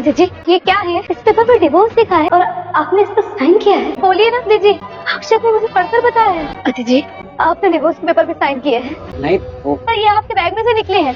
अजय जी ये क्या है? इस पेपर पर डिवोर्स लिखा है और आपने इस पर साइन किया है। बोलिए ना अजय जी, अक्षत ने मुझे पढ़कर बताया है। अजय जी आपने डिवोर्स के पेपर पे साइन किए हैं? नहीं वो पर ये आपके बैग में से निकले हैं।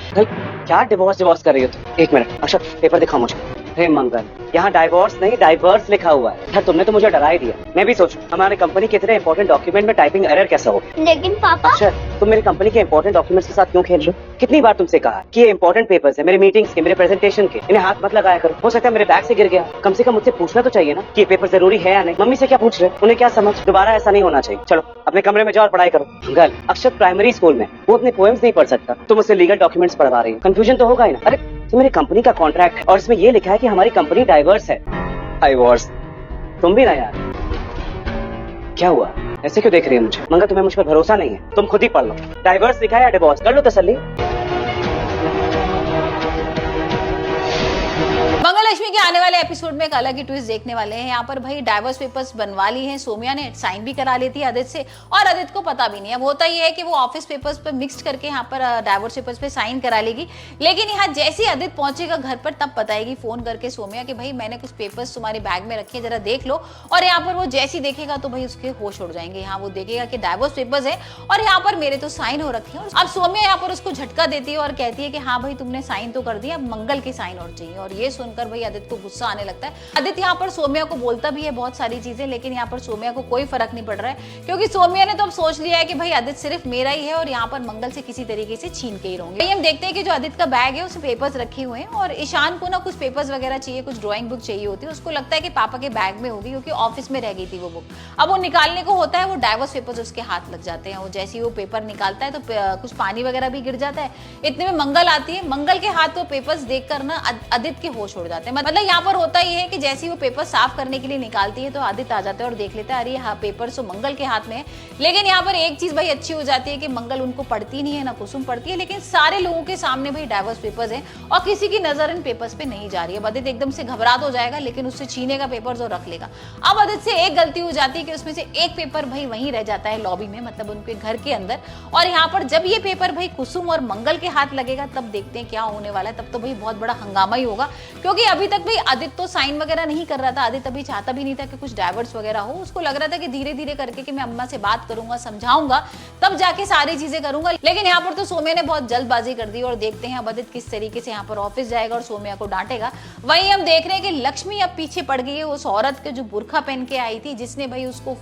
क्या डिवोर्स कर रही हो तुम? एक मिनट अक्षत पेपर दिखाओ मुझे। हे मंगल, यहाँ डाइवोर्स नहीं डाइवर्स लिखा हुआ है। यार तुमने तो मुझे डरा ही दिया। मैं भी सोचूं हमारी कंपनी के इतने इंपॉर्टेंट डॉक्यूमेंट में टाइपिंग एरर कैसा हो। लेकिन पापा अक्षत तुम मेरी कंपनी के इंपॉर्टेंट डॉक्यूमेंट्स के साथ क्यों खेल रहे हो? कितनी बार तुमसे कहा कि ये इंपॉर्टेंट पेपर्स है, मेरे मीटिंग्स के, मेरे प्रेजेंटेशन के, इन्हें हाथ मत लगाया करो। हो सकता है मेरे बैग से गिर गया। कम से कम मुझसे पूछना तो चाहिए ना कि ये पेपर जरूरी है या नहीं। मम्मी से क्या पूछ रहे? उन्हें क्या समझ? दोबारा ऐसा नहीं होना चाहिए। चलो अपने कमरे में जाओ और पढ़ाई करो। मंगल, अक्षत प्राइमरी स्कूल में वो अपने पोएम्स नहीं पढ़ सकता, तुम उससे लीगल डॉक्यूमेंट्स पढ़वा रही हो। कंफ्यूजन तो होगा ही ना। अरे तो मेरी कंपनी का कॉन्ट्रैक्ट है और इसमें ये लिखा है कि हमारी कंपनी डाइवर्स है। डाइवर्स? तुम भी ना यार। क्या हुआ? ऐसे क्यों देख रही है मुझे? मंगल तुम्हें मुझ पर भरोसा नहीं है? तुम खुद ही पढ़ लो। डाइवर्स लिखा है या डिवोर्स? कर लो तसल्ली। मंगलक्ष्मी के आने वाले एपिसोड में एक अलग ही ट्विस्ट देखने वाले हैं। यहाँ पर भाई डाइवर्स पेपर्स बनवा ली हैं सोमिया ने, साइन भी करा लेती है आदित्य से और आदित्य को पता भी नहीं। अब होता ही है कि वो ऑफिस पेपर्स पे मिक्स करके यहाँ पर डाइवर्स पेपर्स पे साइन करा लेगी। लेकिन यहाँ जैसे ही आदित्य पहुंचेगा घर पर तब बताएगी फोन करके सोमिया कि भाई मैंने कुछ पेपर्स तुम्हारे बैग में रखे, जरा देख लो। और यहाँ पर वो जैसे ही देखेगा तो भाई उसके होश उड़ जाएंगे। यहाँ वो देखेगा कि डाइवर्स पेपर्स है और यहाँ पर मेरे तो साइन हो रखे हैं। अब सोमिया यहाँ पर उसको झटका देती है और कहती है कि हाँ भाई तुमने साइन तो कर दिया, अब मंगल के साइन और चाहिए। और ये सुनकर भाई आदित्य को गुस्सा आने लगता है। आदित्य यहाँ पर सोमिया को बोलता भी है बहुत सारी चीजें, लेकिन यहाँ पर सोमिया को कोई फर्क नहीं पड़ रहा है क्योंकि सोमिया ने तो अब सोच लिया है कि भाई आदित्य सिर्फ मेरा ही है और यहाँ पर मंगल से किसी तरीके से छीन के ही रहूंगे। हम देखते हैं कि जो आदित्य का बैग है उसमें पेपर्स रखे हुए हैं और ईशान को ना कुछ पेपर्स वगैरह चाहिए, कुछ ड्राइंग बुक चाहिए होती है। उसको लगता है कि पापा के बैग में होगी क्योंकि ऑफिस में रह गई थी वो बुक। अब वो निकालने को होता है, वो डाइवर्स पेपर्स उसके हाथ लग जाते हैं। वो जैसे ही वो पेपर निकालता है तो कुछ पानी वगैरह भी गिर जाता है। इतने में मंगल आती है। मंगल के हाथ वो पेपर्स देखकर ना आदित्य के होश उड़ जाते हैं। मतलब यहाँ पर होता ही है कि जैसे ही वो पेपर साफ करने के लिए निकालती है तो आदित्य आ जाता है और देख लेता है अरे हाँ पेपर तो मंगल के हाथ में है। लेकिन यहाँ पर एक चीज भाई अच्छी हो जाती है कि मंगल उनको पढ़ती नहीं है, ना कुसुम पढ़ती है, लेकिन सारे लोगों के सामने भाई डाइवर्स पेपर्स हैं और किसी की नजर इन पेपर्स पे नहीं जा रही है। आदित्य एकदम से घबरा हो जाएगा लेकिन उससे छीनेगा पेपर्स और रख लेगा। अब आदित्य से एक गलती हो जाती है कि उसमें से एक पेपर भाई वहीं रह जाता है लॉबी में, मतलब उनके घर के अंदर। और यहाँ पर जब ये पेपर भाई कुसुम और मंगल के हाथ लगेगा तब देखते हैं क्या होने वाला है। तब तो भाई बहुत बड़ा हंगामा ही होगा क्योंकि अभी तक भाई आदित्य तो साइन वगैरह नहीं कर रहा था। आदित्य अभी चाहता भी नहीं था कि कुछ डाइवर्स वगैरह हो। उसको लग रहा था कि धीरे धीरे करके कि मैं अम्मा से बात करूंगा, समझाऊंगा, तब जाके सारी चीजें करूंगा। लेकिन यहाँ पर तो सोमिया ने बहुत जल्दबाजी कर दी और देखते हैं अब आदित्य किस तरीके से यहाँ पर ऑफिस जाएगा और सोमिया को डांटेगा। वहीं हम देख रहे हैं कि लक्ष्मी अब पीछे पड़ गई है उस औरत के जो बुर्खा पहन के आई थी, जिसने भाई उसको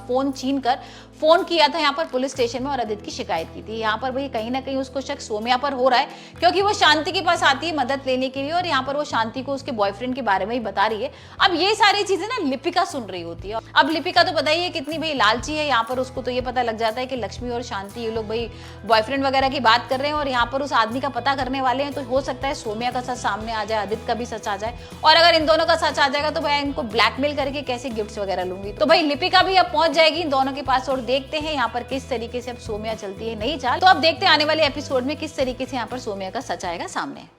फोन छीन कर फोन किया था यहाँ पर पुलिस स्टेशन में और आदित्य की शिकायत की थी। यहाँ पर भाई कहीं ना कहीं उसको शक सोमिया पर हो रहा है क्योंकि वो शांति के पास आती है मदद लेने के लिए और यहाँ पर वो शांति को उसके बॉयफ्रेंड के बारे में ही बता रही है। अब ये सारी चीजें ना लिपिका सुन रही होती है। अब लिपिका तो पता ही है कितनी भाई लालची है। यहाँ पर उसको तो ये पता लग जाता है कि लक्ष्मी और शांति ये लोग भाई बॉयफ्रेंड वगैरह की बात कर रहे हैं और यहाँ पर उस आदमी का पता करने वाले हैं। तो हो सकता है सोमिया का सच सामने आ जाए, आदित्य का भी सच आ जाए और अगर इन दोनों का सच आ जाएगा तो भाई इनको ब्लैकमेल करके कैसे गिफ्ट्स वगैरह लूंगी। तो भाई लिपिका भी अब पहुंच जाएगी इन दोनों के पास और देखते हैं यहाँ पर किस तरीके से अब सोमिया चलती है नहीं चाल। तो अब देखते हैं आने वाले एपिसोड में किस तरीके से यहाँ पर सोमिया का सच आएगा सामने।